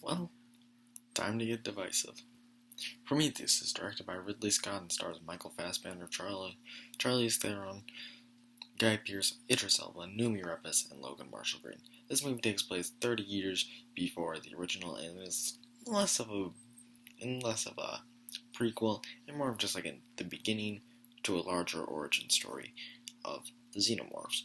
Well, time to get divisive. Prometheus is directed by Ridley Scott and stars Michael Fassbender, Charlize Theron, Guy Pearce, Idris Elba, Noomi Rapace, and Logan Marshall Green. This movie takes place 30 years before the original and is less of a prequel and more of just like the beginning to a larger origin story of the Xenomorphs.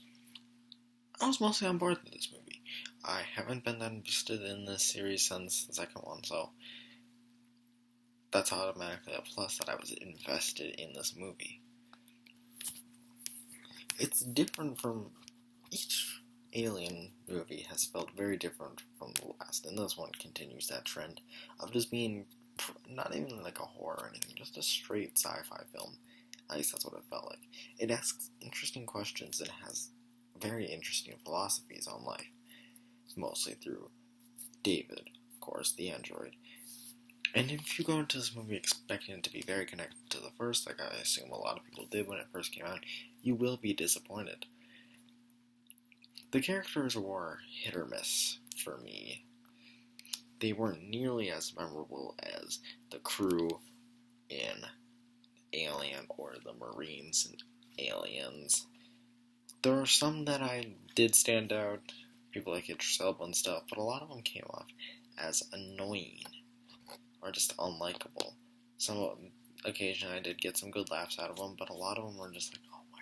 I was mostly on board with this movie. I haven't been that invested in this series since the second one, so that's automatically a plus that I was invested in this movie. It's different from each Alien movie has felt very different from the last, and this one continues that trend of just being not even like a horror or anything, just a straight sci-fi film. At least that's what it felt like. It asks interesting questions and has very interesting philosophies on life, mostly through David, of course, the android. And if you go into this movie expecting it to be very connected to the first, like I assume a lot of people did when it first came out, you will be disappointed. The characters were hit or miss for me. They weren't nearly as memorable as the crew in Alien or the Marines in Aliens. There are some that I did stand out, people like Idris Elba and stuff, but a lot of them came off as annoying or just unlikable. Occasionally I did get some good laughs out of them, but a lot of them were just like, oh my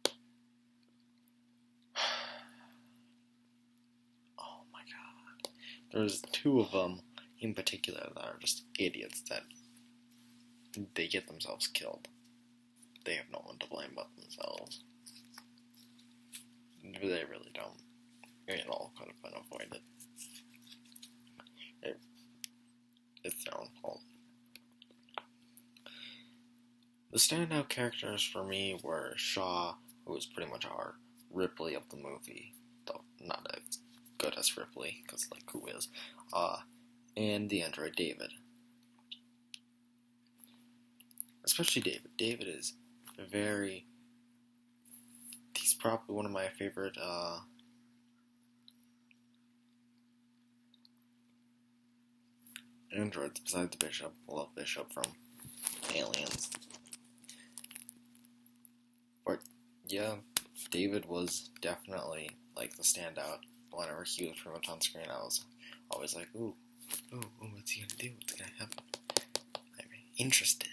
god. Oh my god. There's two of them in particular that are just idiots that they get themselves killed. They have no one to blame but themselves. They really don't. It all could have been avoided. It's their own fault. The standout characters for me were Shaw, who was pretty much our Ripley of the movie, though not as good as Ripley, because like who is, and the android David. Especially David. David is he's probably one of my favorite androids besides Bishop. I love Bishop from Aliens. But yeah, David was definitely like the standout. Whenever he was pretty much on screen, I was always like, ooh, what's he gonna do? What's gonna happen? I'm interested.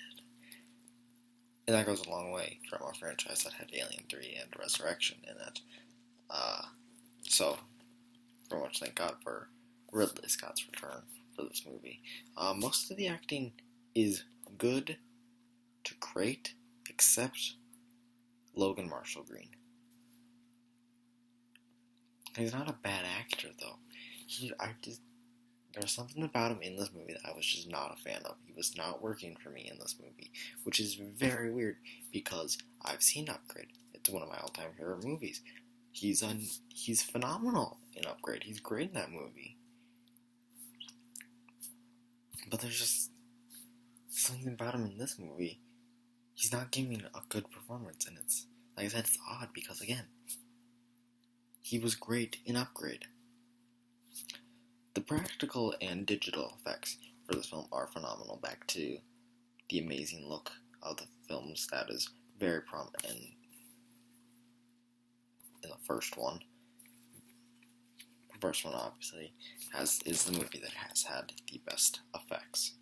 And that goes a long way from a franchise that had Alien 3 and Resurrection in it. So, very much thank God for Ridley Scott's return for this movie. Most of the acting is good to great, except Logan Marshall Green. He's not a bad actor, though. There's something about him in this movie that I was just not a fan of. He was not working for me in this movie, which is very weird because I've seen Upgrade. It's one of my all-time favorite movies. He's phenomenal in Upgrade. He's great in that movie. But there's just something about him in this movie. He's not giving a good performance, and it's, like I said, it's odd because, again, he was great in Upgrade. The practical and digital effects for this film are phenomenal, back to the amazing look of the films that is very prominent in the first one. The first one, obviously, is the movie that has had the best effects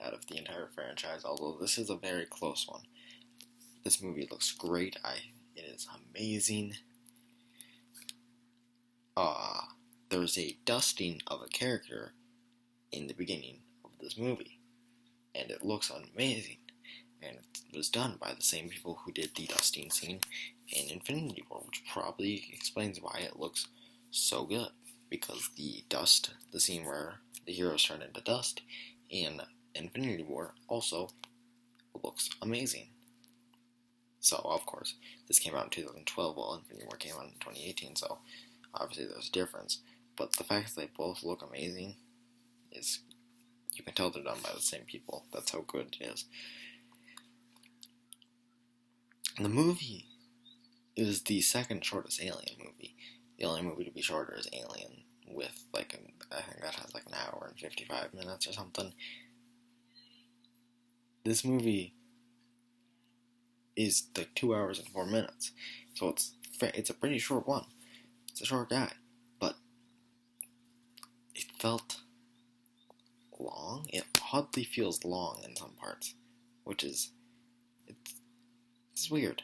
out of the entire franchise, although this is a very close one. This movie looks great. It is amazing. There's a dusting of a character in the beginning of this movie, and it looks amazing, and it was done by the same people who did the dusting scene in Infinity War, which probably explains why it looks so good, because the scene where the heroes turn into dust in Infinity War also looks amazing. So, of course, this came out in 2012, while Infinity War came out in 2018, so obviously there's a difference. But the fact that they both look amazing is, you can tell they're done by the same people. That's how good it is. The movie is the second shortest Alien movie. The only movie to be shorter is Alien with like I think that has like an hour and 55 minutes or something. This movie is like 2 hours and 4 minutes, so it's a pretty short one. It's a short guy, but it felt long. It oddly feels long in some parts, which is it's weird.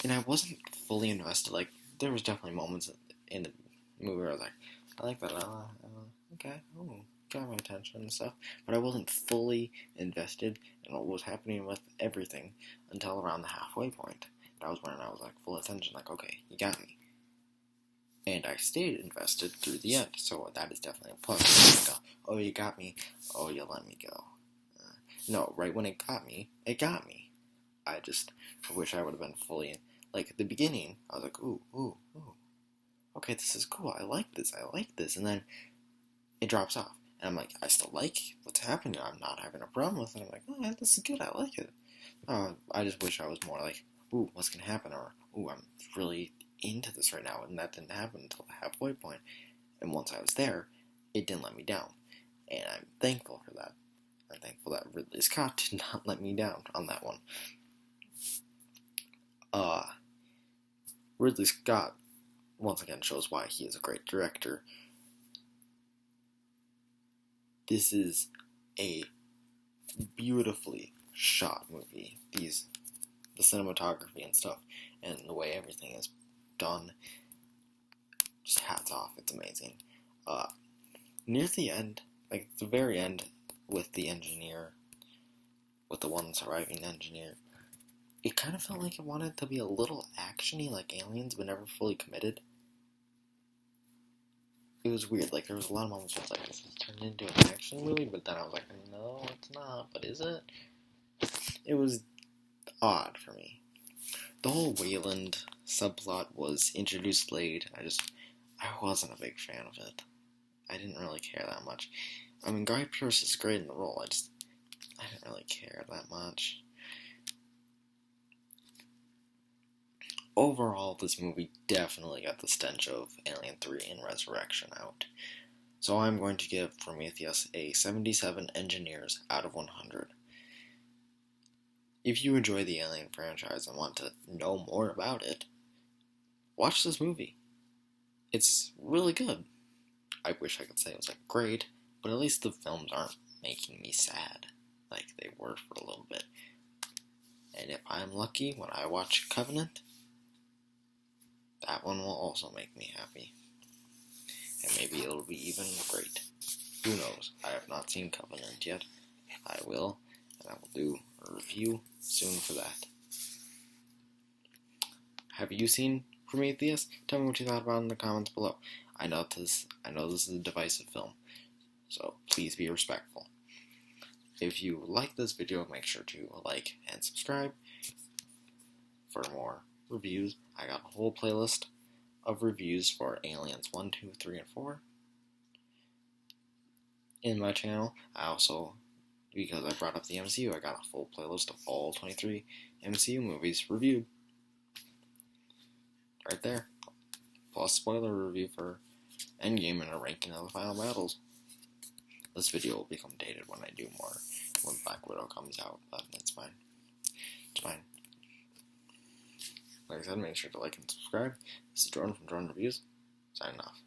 And I wasn't fully invested. Like there was definitely moments in the movie where I was like, I like that. Okay, got my attention and stuff. But I wasn't fully invested in what was happening with everything until around the halfway point. That was when I was like full attention. Like, okay, you got me. And I stayed invested through the end, so that is definitely a plus. Like, oh, you got me. Oh, you let me go. No, right when it got me, it got me. I wish I would have been fully in. Like, at the beginning, I was like, ooh. Okay, this is cool. I like this. And then it drops off. And I'm like, I still like what's happening. I'm not having a problem with it. I'm like, oh, yeah, this is good. I like it. I just wish I was more like, ooh, what's going to happen? Or, ooh, I'm really into this right now, and that didn't happen until the halfway point. And once I was there, it didn't let me down, and I'm thankful for that. I'm thankful that Ridley Scott did not let me down on that one. Ridley Scott once again shows why he is a great director. This is a beautifully shot movie. The cinematography and stuff, and the way everything is done, just hats off. It's amazing. Near the end, like the very end, with the engineer, with the one surviving engineer, it kind of felt like it wanted to be a little actiony, like Aliens, but never fully committed. It was weird. Like there was a lot of moments where I was like, "This is turned into an action movie," but then I was like, "No, it's not." But is it? It was odd for me. The whole Wayland subplot was introduced late. I wasn't a big fan of it. I didn't really care that much. I mean, Guy Pearce is great in the role. I didn't really care that much. Overall, this movie definitely got the stench of Alien 3 and Resurrection out. So I'm going to give Prometheus a 77 engineers out of 100. If you enjoy the Alien franchise and want to know more about it, watch this movie. It's really good. I wish I could say it was like great, but at least the films aren't making me sad like they were for a little bit. And if I'm lucky, when I watch Covenant, that one will also make me happy. And maybe it'll be even great. Who knows? I have not seen Covenant yet. I will, and I will do a review soon for that. Have you seen Prometheus? Tell me what you thought about it in the comments below. I know this is a divisive film, so please be respectful. If you like this video, make sure to like and subscribe for more reviews. I got a whole playlist of reviews for Aliens 1, 2, 3, and 4 in my channel. I also, because I brought up the MCU, I got a full playlist of all 23 MCU movies reviewed. Right there. Plus spoiler review for Endgame and a ranking of the final battles. This video will become dated when I do more, when Black Widow comes out, but it's fine. It's fine. Like I said, make sure to like and subscribe. This is Jordan from Jordan Reviews, signing off.